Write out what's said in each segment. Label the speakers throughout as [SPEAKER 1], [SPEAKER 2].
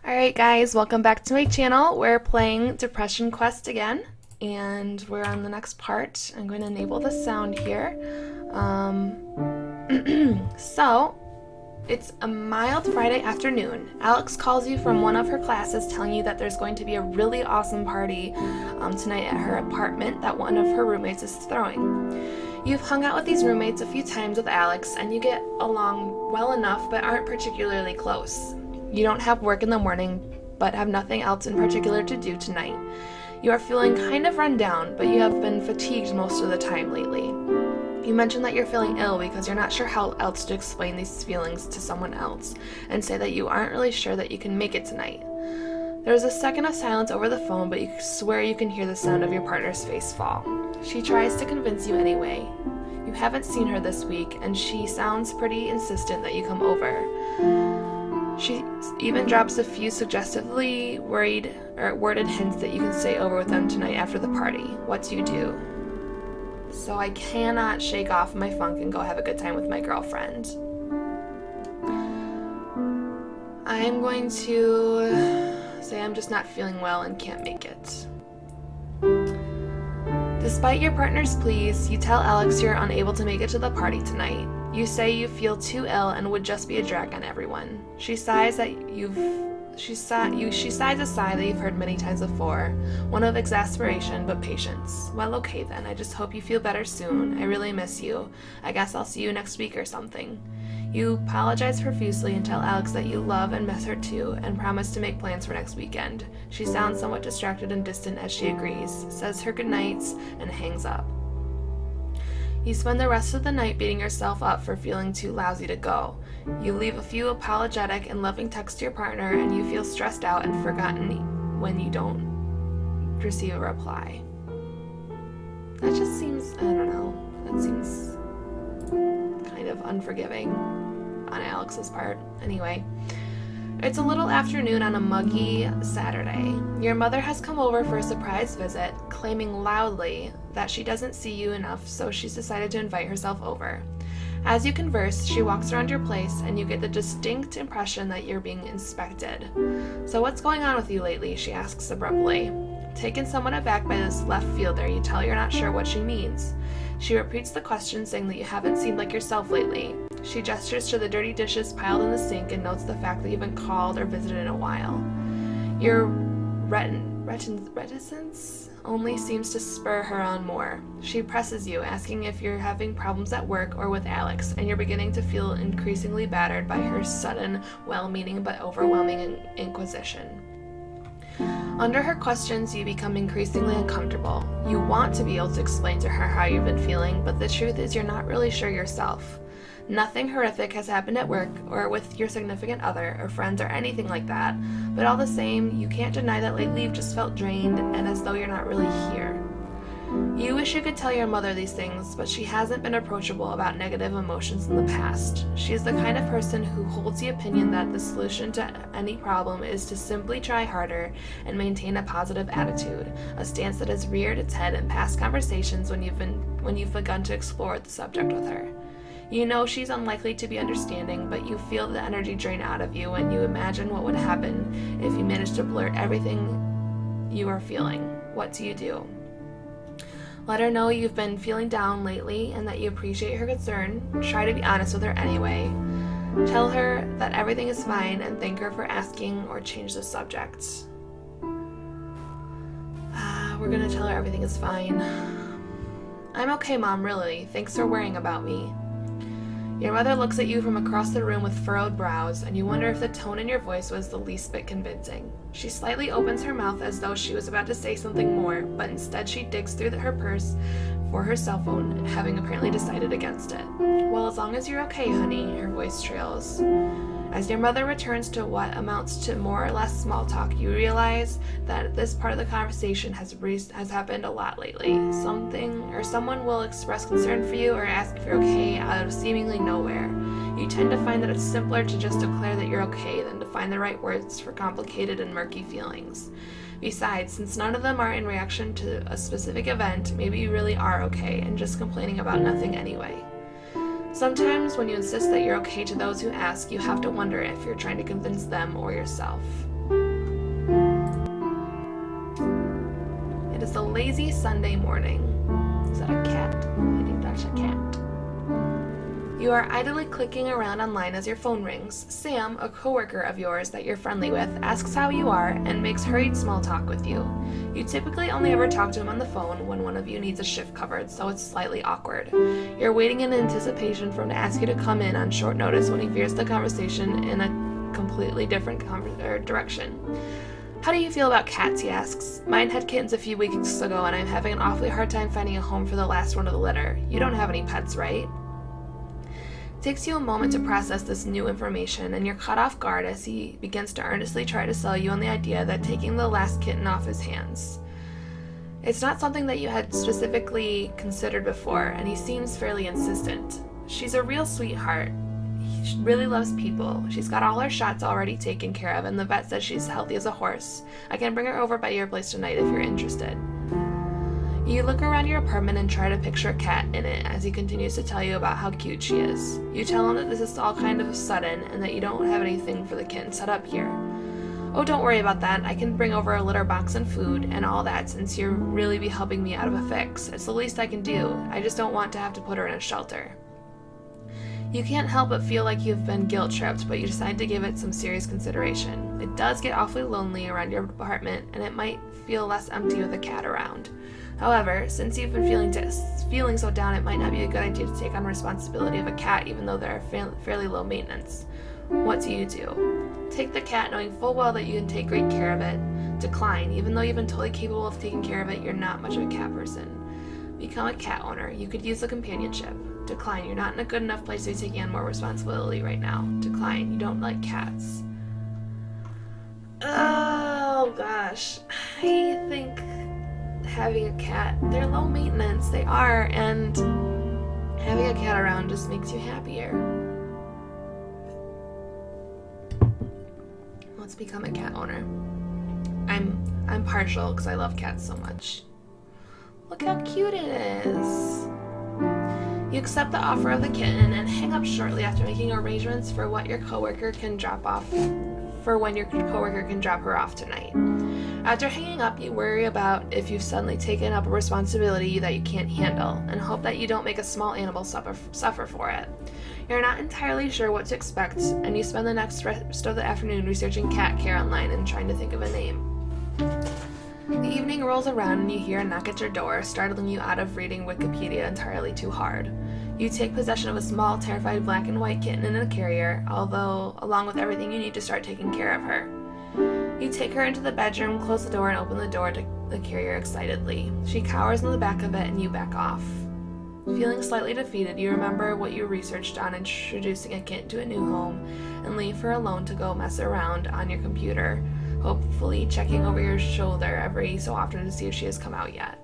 [SPEAKER 1] Alright guys, welcome back to my channel. We're playing Depression Quest again, and we're on the next part. I'm going to enable the sound here. So, it's a mild Friday afternoon. Alex calls you from one of her classes telling you that there's going to be a really awesome party tonight at her apartment that one of her roommates is throwing. You've hung out with these roommates a few times with Alex, and you get along well enough but aren't particularly close. You don't have work in the morning, but have nothing else in particular to do tonight. You are feeling kind of run down, but you have been fatigued most of the time lately. You mention that you're feeling ill because you're not sure how else to explain these feelings to someone else, and say that you aren't really sure that you can make it tonight. There's a second of silence over the phone, but you swear you can hear the sound of your partner's face fall. She tries to convince you anyway. You haven't seen her this week, and she sounds pretty insistent that you come over. She even drops a few suggestively worded hints that you can stay over with them tonight after the party. What do you do? So I cannot shake off my funk and go have a good time with my girlfriend. I'm going to say I'm just not feeling well and can't make it. Despite your partner's pleas, you tell Alex you're unable to make it to the party tonight. You say you feel too ill and would just be a drag on everyone. She sighs a sigh that you've heard many times before, one of exasperation but patience. Well, okay then, I just hope you feel better soon. I really miss you. I guess I'll see you next week or something. You apologize profusely and tell Alex that you love and miss her too, and promise to make plans for next weekend. She sounds somewhat distracted and distant as she agrees, says her goodnights, and hangs up. You spend the rest of the night beating yourself up for feeling too lousy to go. You leave a few apologetic and loving texts to your partner, and you feel stressed out and forgotten when you don't receive a reply. That just seems, I don't know, that seems kind of unforgiving on Alex's part. Anyway, it's a little afternoon on a muggy Saturday. Your mother has come over for a surprise visit, claiming loudly that she doesn't see you enough, so she's decided to invite herself over. As you converse, she walks around your place, and you get the distinct impression that you're being inspected. So what's going on with you lately? She asks abruptly. Taken somewhat aback by this left fielder, you tell her you're not sure what she means. She repeats the question, saying that you haven't seemed like yourself lately. She gestures to the dirty dishes piled in the sink and notes the fact that you haven't called or visited in a while. Your reticence only seems to spur her on more. She presses you, asking if you're having problems at work or with Alex, and you're beginning to feel increasingly battered by her sudden, well-meaning but overwhelming inquisition. Under her questions, you become increasingly uncomfortable. You want to be able to explain to her how you've been feeling, but the truth is you're not really sure yourself. Nothing horrific has happened at work or with your significant other or friends or anything like that, but all the same, you can't deny that lately you've just felt drained and as though you're not really here. You wish you could tell your mother these things, but she hasn't been approachable about negative emotions in the past. She is the kind of person who holds the opinion that the solution to any problem is to simply try harder and maintain a positive attitude, a stance that has reared its head in past conversations when you've begun to explore the subject with her. You know she's unlikely to be understanding, but you feel the energy drain out of you when you imagine what would happen if you managed to blurt everything you are feeling. What do you do? Let her know you've been feeling down lately and that you appreciate her concern. Try to be honest with her anyway. Tell her that everything is fine and thank her for asking or change the subject. We're gonna tell her everything is fine. I'm okay, Mom, really. Thanks for worrying about me. Your mother looks at you from across the room with furrowed brows, and you wonder if the tone in your voice was the least bit convincing. She slightly opens her mouth as though she was about to say something more, but instead she digs through her purse for her cell phone, having apparently decided against it. Well, as long as you're okay, honey, her voice trails. As your mother returns to what amounts to more or less small talk, you realize that this part of the conversation has happened a lot lately. Someone will express concern for you or ask if you're okay out of seemingly nowhere. You tend to find that it's simpler to just declare that you're okay than to find the right words for complicated and murky feelings. Besides, since none of them are in reaction to a specific event, maybe you really are okay and just complaining about nothing anyway. Sometimes when you insist that you're okay to those who ask, you have to wonder if you're trying to convince them or yourself. It's a lazy Sunday morning. Is that a cat? I think that's a cat. You are idly clicking around online as your phone rings. Sam, a coworker of yours that you're friendly with, asks how you are and makes hurried small talk with you. You typically only ever talk to him on the phone when one of you needs a shift covered, so it's slightly awkward. You're waiting in anticipation for him to ask you to come in on short notice when he veers the conversation in a completely different direction. How do you feel about cats, he asks. Mine had kittens a few weeks ago and I'm having an awfully hard time finding a home for the last one of the litter. You don't have any pets, right? It takes you a moment to process this new information, and you're caught off guard as he begins to earnestly try to sell you on the idea that taking the last kitten off his hands. It's not something that you had specifically considered before, and he seems fairly insistent. She's a real sweetheart. She really loves people. She's got all her shots already taken care of, and the vet says she's healthy as a horse. I can bring her over by your place tonight if you're interested. You look around your apartment and try to picture a cat in it as he continues to tell you about how cute she is. You tell him that this is all kind of sudden and that you don't have anything for the kitten set up here. Oh, don't worry about that. I can bring over a litter box and food and all that since you'll really be helping me out of a fix. It's the least I can do. I just don't want to have to put her in a shelter. You can't help but feel like you've been guilt-tripped, but you decide to give it some serious consideration. It does get awfully lonely around your apartment, and it might feel less empty with a cat around. However, since you've been feeling so down, it might not be a good idea to take on responsibility of a cat even though they're fairly low maintenance. What do? Take the cat knowing full well that you can take great care of it. Decline. Even though you've been totally capable of taking care of it, you're not much of a cat person. Become a cat owner. You could use the companionship. Decline. You're not in a good enough place to be taking on more responsibility right now. Decline. You don't like cats. Oh gosh. I think having a cat, they're low maintenance, they are, and having a cat around just makes you happier. Let's become a cat owner. I'm partial because I love cats so much. Look how cute it is. You accept the offer of the kitten and hang up shortly after making arrangements for when your coworker can drop her off tonight. After hanging up, you worry about if you've suddenly taken up a responsibility that you can't handle, and hope that you don't make a small animal suffer for it. You're not entirely sure what to expect, and you spend the next rest of the afternoon researching cat care online and trying to think of a name. The evening rolls around and you hear a knock at your door, startling you out of reading Wikipedia entirely too hard. You take possession of a small, terrified black and white kitten in a carrier, along with everything you need to start taking care of her. You take her into the bedroom, close the door, and open the door to the carrier excitedly. She cowers in the back of it and you back off. Feeling slightly defeated, you remember what you researched on introducing a kitten to a new home and leave her alone to go mess around on your computer, hopefully checking over your shoulder every so often to see if she has come out yet.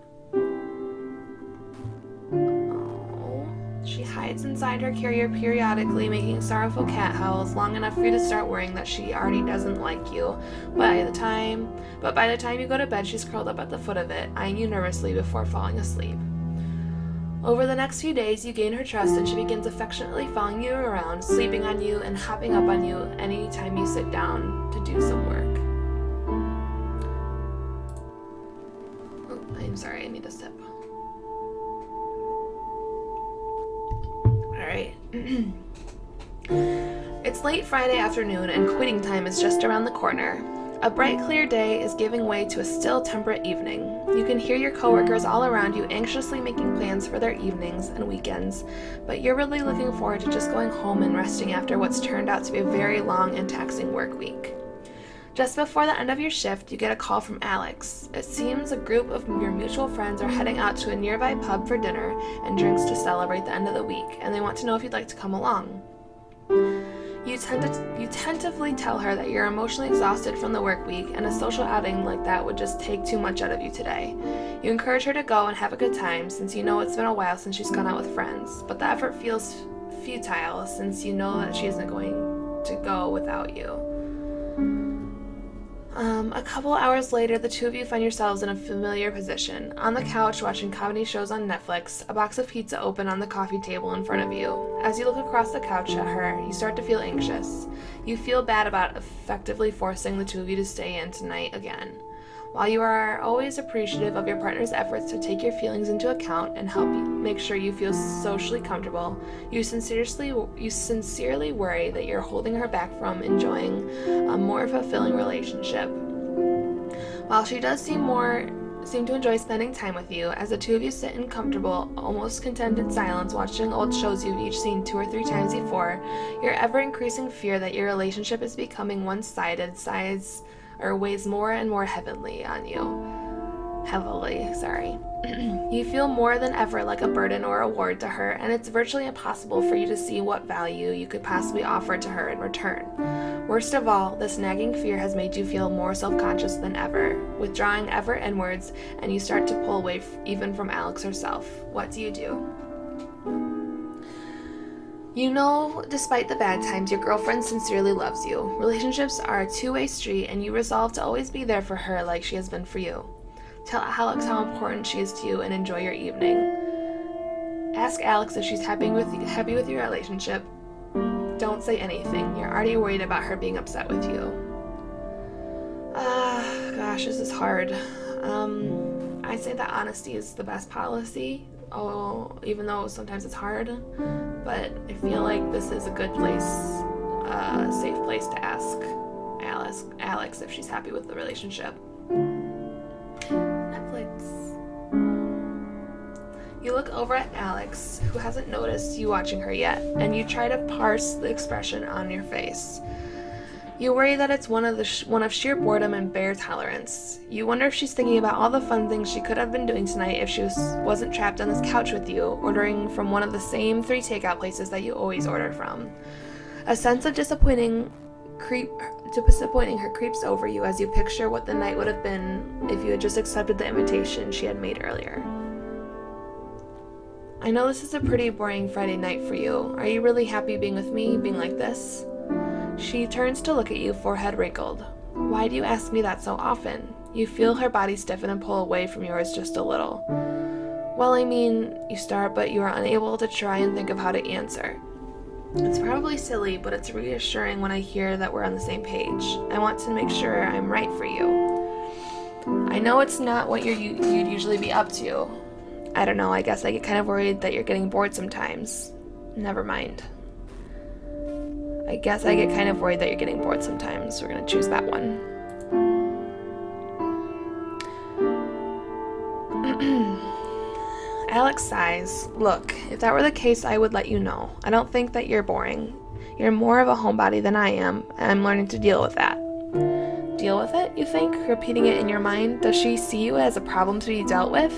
[SPEAKER 1] She hides inside her carrier periodically, making sorrowful cat howls long enough for you to start worrying that she already doesn't like you. But by the time you go to bed, she's curled up at the foot of it, eyeing you nervously before falling asleep. Over the next few days, you gain her trust and she begins affectionately following you around, sleeping on you, and hopping up on you anytime you sit down to do some work. Oh, I'm sorry, I need a sip. Alright. It's late Friday afternoon and quitting time is just around the corner. A bright, clear day is giving way to a still, temperate evening. You can hear your coworkers all around you anxiously making plans for their evenings and weekends, but you're really looking forward to just going home and resting after what's turned out to be a very long and taxing work week. Just before the end of your shift, you get a call from Alex. It seems a group of your mutual friends are heading out to a nearby pub for dinner and drinks to celebrate the end of the week, and they want to know if you'd like to come along. You tentatively tell her that you're emotionally exhausted from the work week and a social outing like that would just take too much out of you today. You encourage her to go and have a good time since you know it's been a while since she's gone out with friends, but the effort feels futile since you know that she isn't going to go without you. A couple hours later, the two of you find yourselves in a familiar position. On the couch, watching comedy shows on Netflix, a box of pizza open on the coffee table in front of you. As you look across the couch at her, you start to feel anxious. You feel bad about effectively forcing the two of you to stay in tonight again. While you are always appreciative of your partner's efforts to take your feelings into account and help you make sure you feel socially comfortable, you sincerely worry that you're holding her back from enjoying a more fulfilling relationship. While she does seem to enjoy spending time with you, as the two of you sit in comfortable, almost contented silence watching old shows you've each seen 2 or 3 times before, your ever-increasing fear that your relationship is becoming one-sided weighs more and more heavily on you. You feel more than ever like a burden or a ward to her, and it's virtually impossible for you to see what value you could possibly offer to her in return. Worst of all, this nagging fear has made you feel more self-conscious than ever, withdrawing ever inwards, and you start to pull away even from Alex herself. What do? You know, despite the bad times, your girlfriend sincerely loves you. Relationships are a two-way street, and you resolve to always be there for her like she has been for you. Tell Alex how important she is to you and enjoy your evening. Ask Alex if she's happy with your relationship. Don't say anything. You're already worried about her being upset with you. Gosh, this is hard. I say that honesty is the best policy. Even though sometimes it's hard, but I feel like this is a good place, a safe place to ask Alex if she's happy with the relationship. Netflix. You look over at Alex, who hasn't noticed you watching her yet, and you try to parse the expression on your face. You worry that it's one of sheer boredom and bare tolerance. You wonder if she's thinking about all the fun things she could have been doing tonight if she wasn't trapped on this couch with you, ordering from one of the same 3 takeout places that you always order from. A sense of disappointing her creeps over you as you picture what the night would have been if you had just accepted the invitation she had made earlier. I know this is a pretty boring Friday night for you. Are you really happy being with me, being like this? She turns to look at you, forehead wrinkled. Why do you ask me that so often? You feel her body stiffen and pull away from yours just a little. Well, I mean, you start, but you are unable to try and think of how to answer. It's probably silly, but it's reassuring when I hear that we're on the same page. I want to make sure I'm right for you. I know it's not what you'd usually be up to. I don't know, I guess I get kind of worried that you're getting bored sometimes. Never mind. I guess I get kind of worried that you're getting bored sometimes. We're going to choose that one. Alex sighs. Look, if that were the case, I would let you know. I don't think that you're boring. You're more of a homebody than I am, and I'm learning to deal with that. Deal with it, you think? Repeating it in your mind? Does she see you as a problem to be dealt with?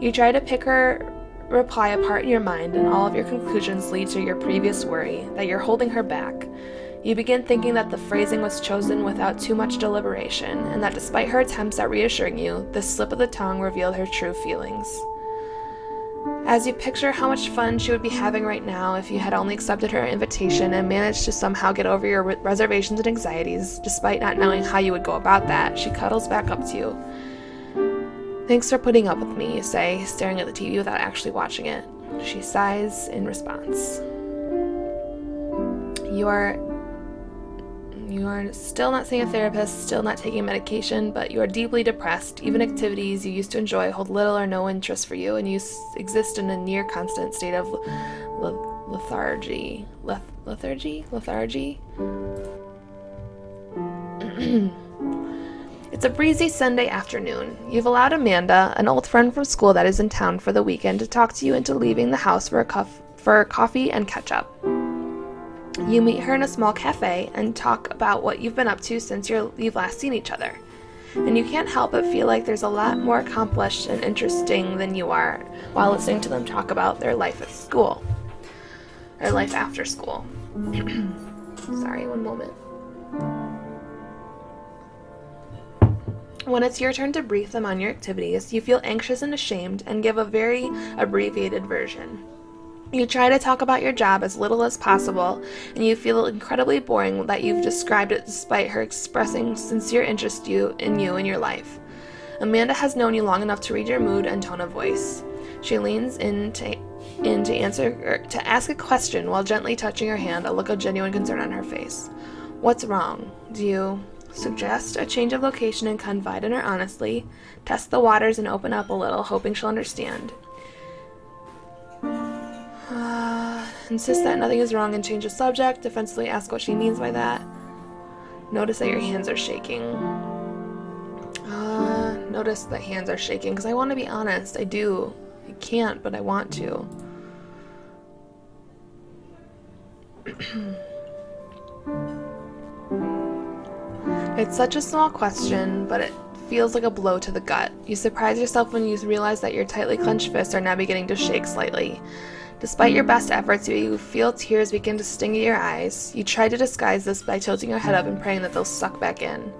[SPEAKER 1] You try to pick her reply apart in your mind, and all of your conclusions lead to your previous worry, that you're holding her back. You begin thinking that the phrasing was chosen without too much deliberation, and that despite her attempts at reassuring you, this slip of the tongue revealed her true feelings. As you picture how much fun she would be having right now if you had only accepted her invitation and managed to somehow get over your reservations and anxieties, despite not knowing how you would go about that, she cuddles back up to you. Thanks for putting up with me, you say, staring at the TV without actually watching it. She sighs in response. You are still not seeing a therapist, still not taking medication, but you are deeply depressed. Even activities you used to enjoy hold little or no interest for you, and you exist in a near constant state of lethargy. Lethargy? It's a breezy Sunday afternoon. You've allowed Amanda, an old friend from school that is in town for the weekend, to talk to you into leaving the house for coffee and catch-up. You meet her in a small cafe and talk about what you've been up to since you've last seen each other. And you can't help but feel like there's a lot more accomplished and interesting than you are while listening to them talk about their life at school. Or life after school. Sorry, one moment. When it's your turn to brief them on your activities, you feel anxious and ashamed and give a very abbreviated version. You try to talk about your job as little as possible, and you feel incredibly boring that you've described it despite her expressing sincere interest in you and your life. Amanda has known you long enough to read your mood and tone of voice. She leans in to ask a question while gently touching your hand, a look of genuine concern on her face. What's wrong? Do you... Suggest a change of location and confide in her honestly. Test the waters and open up a little, hoping she'll understand. Insist that nothing is wrong and change the subject. Defensively ask what she means by that. Notice that your hands are shaking. Notice that hands are shaking because I want to be honest. I do. I can't, but I want to. It's such a small question, but it feels like a blow to the gut. You surprise yourself when you realize that your tightly clenched fists are now beginning to shake slightly. Despite your best efforts, you feel tears begin to sting at your eyes. You try to disguise this by tilting your head up and praying that they'll suck back in.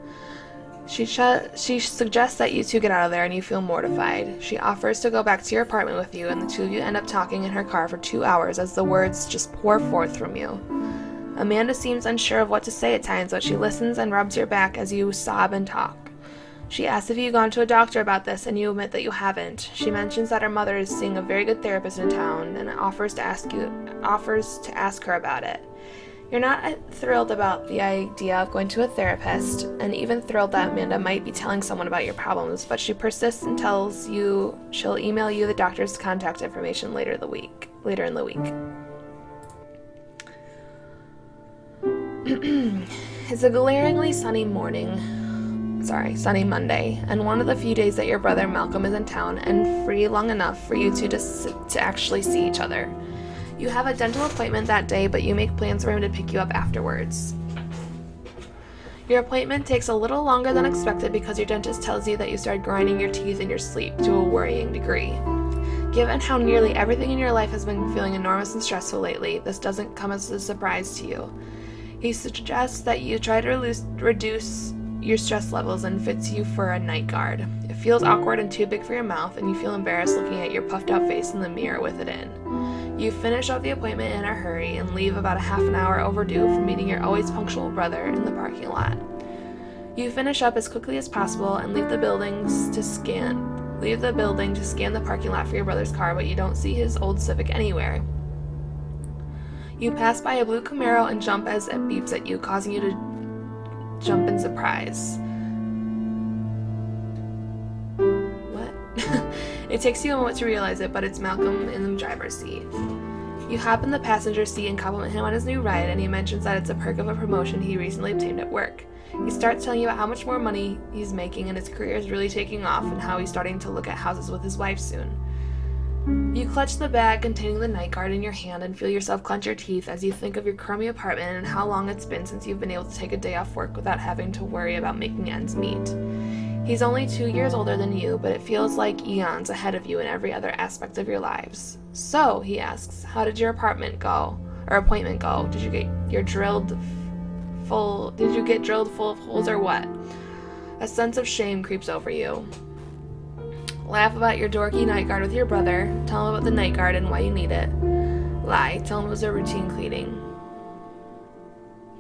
[SPEAKER 1] She suggests that you two get out of there and you feel mortified. She offers to go back to your apartment with you, and the two of you end up talking in her car for 2 hours as the words just pour forth from you. Amanda seems unsure of what to say at times, but she listens and rubs your back as you sob and talk. She asks if you've gone to a doctor about this, and you admit that you haven't. She mentions that her mother is seeing a very good therapist in town and offers to ask her about it. You're not thrilled about the idea of going to a therapist, and even thrilled that Amanda might be telling someone about your problems, but she persists and tells you she'll email you the doctor's contact information later in the week. It's a glaringly sunny Monday, and one of the few days that your brother Malcolm is in town and free long enough for you two to actually see each other. You have a dental appointment that day, but you make plans for him to pick you up afterwards. Your appointment takes a little longer than expected because your dentist tells you that you started grinding your teeth in your sleep to a worrying degree. Given how nearly everything in your life has been feeling enormous and stressful lately, this doesn't come as a surprise to you. He suggests that you try to reduce your stress levels and fits you for a night guard. It feels awkward and too big for your mouth, and you feel embarrassed looking at your puffed out face in the mirror with it in. You finish up the appointment in a hurry and leave about a half an hour overdue from meeting your always punctual brother in the parking lot. You finish up as quickly as possible and leave the building to scan the parking lot for your brother's car, but you don't see his old Civic anywhere. You pass by a blue Camaro and jump as it beeps at you, causing you to jump in surprise. What? It takes you a moment to realize it, but it's Malcolm in the driver's seat. You hop in the passenger seat and compliment him on his new ride, and he mentions that it's a perk of a promotion he recently obtained at work. He starts telling you about how much more money he's making and his career is really taking off, and how he's starting to look at houses with his wife soon. You clutch the bag containing the night guard in your hand and feel yourself clench your teeth as you think of your crummy apartment and how long it's been since you've been able to take a day off work without having to worry about making ends meet. He's only 2 years older than you, but it feels like eons ahead of you in every other aspect of your lives. So, he asks, how did your appointment go? Did you get drilled full of holes or what? A sense of shame creeps over you. Laugh about your dorky night guard with your brother. Tell him about the night guard and why you need it. Lie. Tell him it was a routine cleaning.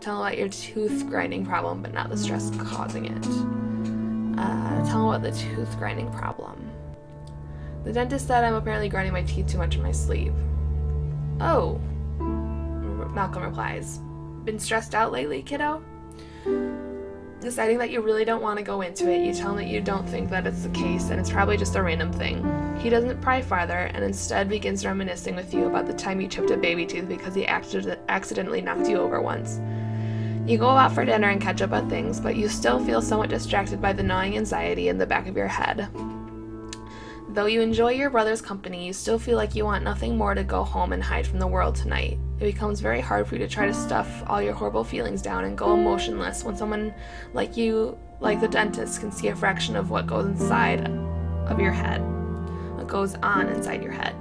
[SPEAKER 1] Tell him about your tooth grinding problem, but not the stress causing it. Tell him about the tooth grinding problem. The dentist said I'm apparently grinding my teeth too much in my sleep. Oh, Malcolm replies. Been stressed out lately, kiddo? Deciding that you really don't want to go into it, you tell him that you don't think that it's the case and it's probably just a random thing. He doesn't pry farther and instead begins reminiscing with you about the time you chipped a baby tooth because he accidentally knocked you over once. You go out for dinner and catch up on things, but you still feel somewhat distracted by the gnawing anxiety in the back of your head. Though you enjoy your brother's company, you still feel like you want nothing more to go home and hide from the world tonight. It becomes very hard for you to try to stuff all your horrible feelings down and go emotionless when someone like you, like the dentist, can see a fraction of what goes inside of your head, what goes on inside your head.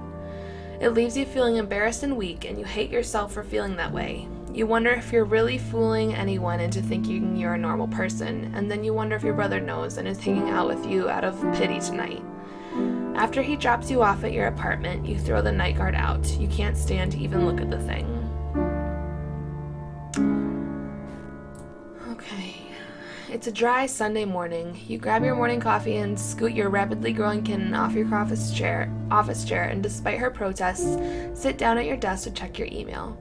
[SPEAKER 1] It leaves you feeling embarrassed and weak, and you hate yourself for feeling that way. You wonder if you're really fooling anyone into thinking you're a normal person, and then you wonder if your brother knows and is hanging out with you out of pity tonight. After he drops you off at your apartment, you throw the night guard out. You can't stand to even look at the thing. Okay. It's a dry Sunday morning. You grab your morning coffee and scoot your rapidly growing kitten off your office chair, and despite her protests, sit down at your desk to check your email.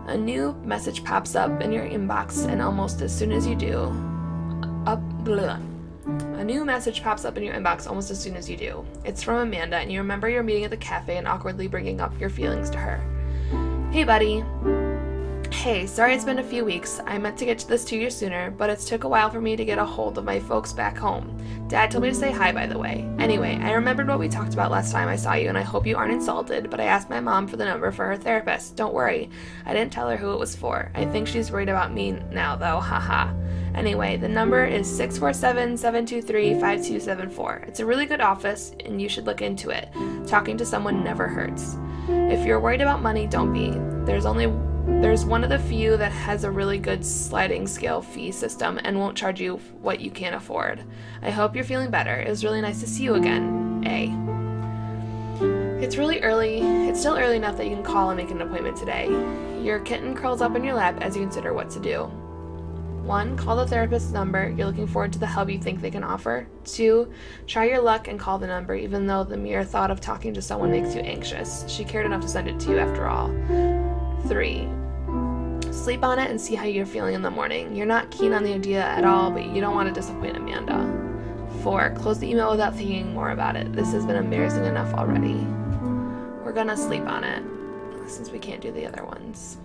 [SPEAKER 1] A new message pops up in your inbox, and almost as soon as you do, A new message pops up in your inbox almost as soon as you do. It's from Amanda, and you remember your meeting at the cafe and awkwardly bringing up your feelings to her. Hey, buddy. Hey, sorry it's been a few weeks. I meant to get this to you sooner, but it's took a while for me to get a hold of my folks back home. Dad told me to say hi, by the way. Anyway, I remembered what we talked about last time I saw you, and I hope you aren't insulted, but I asked my mom for the number for her therapist. Don't worry. I didn't tell her who it was for. I think she's worried about me now, though. Haha. Anyway, the number is 647-723-5274. It's a really good office, and you should look into it. Talking to someone never hurts. If you're worried about money, don't be. There's one of the few that has a really good sliding scale fee system and won't charge you what you can't afford. I hope you're feeling better. It was really nice to see you again. A. It's still early enough that you can call and make an appointment today. Your kitten curls up in your lap as you consider what to do. 1. Call the therapist's number. You're looking forward to the help you think they can offer. 2. Try your luck and call the number, even though the mere thought of talking to someone makes you anxious. She cared enough to send it to you after all. 3. Sleep on it and see how you're feeling in the morning. You're not keen on the idea at all, but you don't want to disappoint Amanda. 4. Close the email without thinking more about it. This has been embarrassing enough already. We're gonna sleep on it, since we can't do the other ones.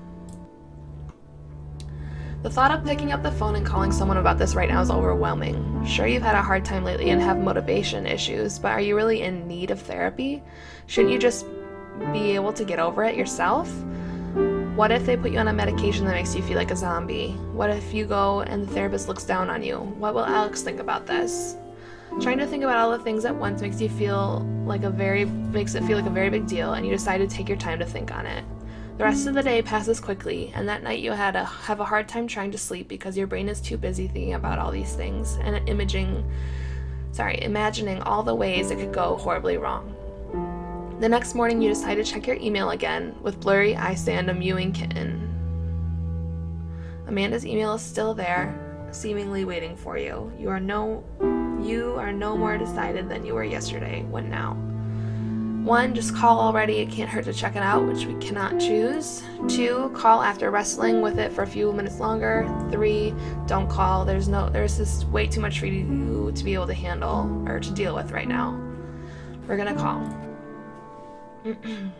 [SPEAKER 1] The thought of picking up the phone and calling someone about this right now is overwhelming. Sure, you've had a hard time lately and have motivation issues, but are you really in need of therapy? Shouldn't you just be able to get over it yourself? What if they put you on a medication that makes you feel like a zombie? What if you go and the therapist looks down on you? What will Alex think about this? Trying to think about all the things at once makes it feel like a very big deal, and you decide to take your time to think on it. The rest of the day passes quickly, and that night you have a hard time trying to sleep because your brain is too busy thinking about all these things and imagining all the ways it could go horribly wrong. The next morning you decide to check your email again with blurry eyes and a mewing kitten. Amanda's email is still there, seemingly waiting for you. You are no more decided than you were yesterday. When now? 1. Just call already. It can't hurt to check it out, which we cannot choose. 2. Call after wrestling with it for a few minutes longer. 3. Don't call. There's just way too much for you to be able to handle or to deal with right now. We're gonna call. Let me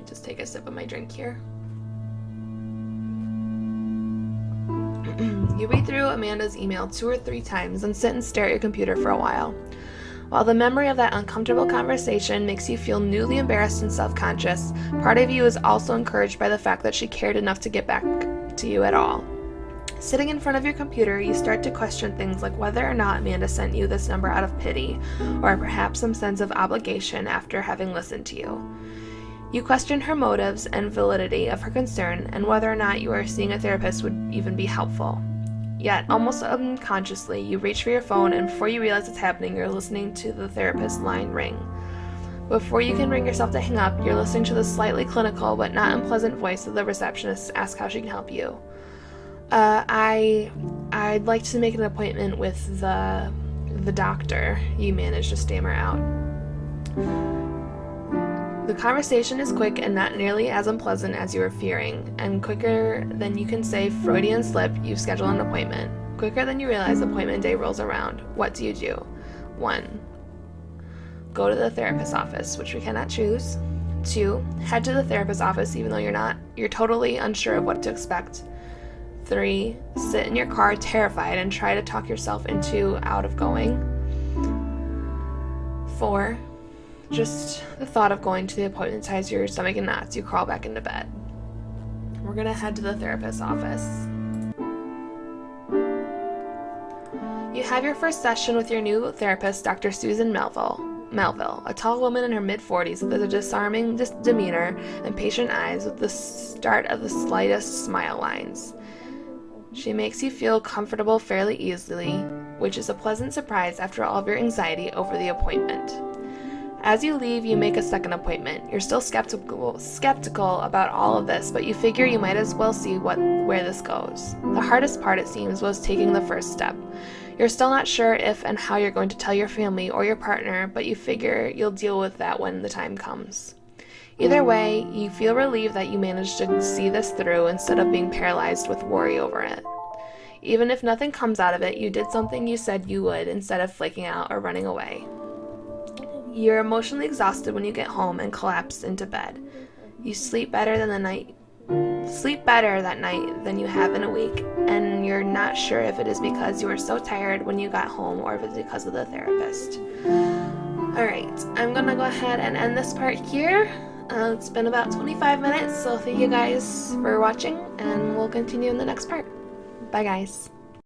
[SPEAKER 1] just take a sip of my drink here. You read through Amanda's email 2 or 3 times and sit and stare at your computer for a while. While the memory of that uncomfortable conversation makes you feel newly embarrassed and self-conscious, part of you is also encouraged by the fact that she cared enough to get back to you at all. Sitting in front of your computer, you start to question things like whether or not Amanda sent you this number out of pity, or perhaps some sense of obligation after having listened to you. You question her motives and validity of her concern, and whether or not you are seeing a therapist would even be helpful. Yet, almost unconsciously, you reach for your phone, and before you realize it's happening, you're listening to the therapist's line ring. Before you can bring yourself to hang up, you're listening to the slightly clinical but not unpleasant voice of the receptionist ask how she can help you. I'd like to make an appointment with the doctor, you manage to stammer out. The conversation is quick and not nearly as unpleasant as you were fearing, and quicker than you can say Freudian slip, you've scheduled an appointment. Quicker than you realize appointment day rolls around. What do you do? 1. Go to the therapist's office, which we cannot choose. 2. Head to the therapist's office even though you're totally unsure of what to expect. 3. Sit in your car terrified and try to talk yourself out of going. 4. Just the thought of going to the appointment ties your stomach in knots. You crawl back into bed. We're gonna head to the therapist's office. You have your first session with your new therapist, Dr. Susan Melville, a tall woman in her mid-40s with a disarming demeanor and patient eyes with the start of the slightest smile lines. She makes you feel comfortable fairly easily, which is a pleasant surprise after all of your anxiety over the appointment. As you leave, you make a second appointment. You're still skeptical about all of this, but you figure you might as well see where this goes. The hardest part, it seems, was taking the first step. You're still not sure if and how you're going to tell your family or your partner, but you figure you'll deal with that when the time comes. Either way, you feel relieved that you managed to see this through instead of being paralyzed with worry over it. Even if nothing comes out of it, you did something you said you would instead of flaking out or running away. You're emotionally exhausted when you get home and collapse into bed. You sleep better that night than you have in a week, and you're not sure if it is because you were so tired when you got home or if it's because of the therapist. Alright, I'm gonna go ahead and end this part here. It's been about 25 minutes, so thank you guys for watching, and we'll continue in the next part. Bye, guys.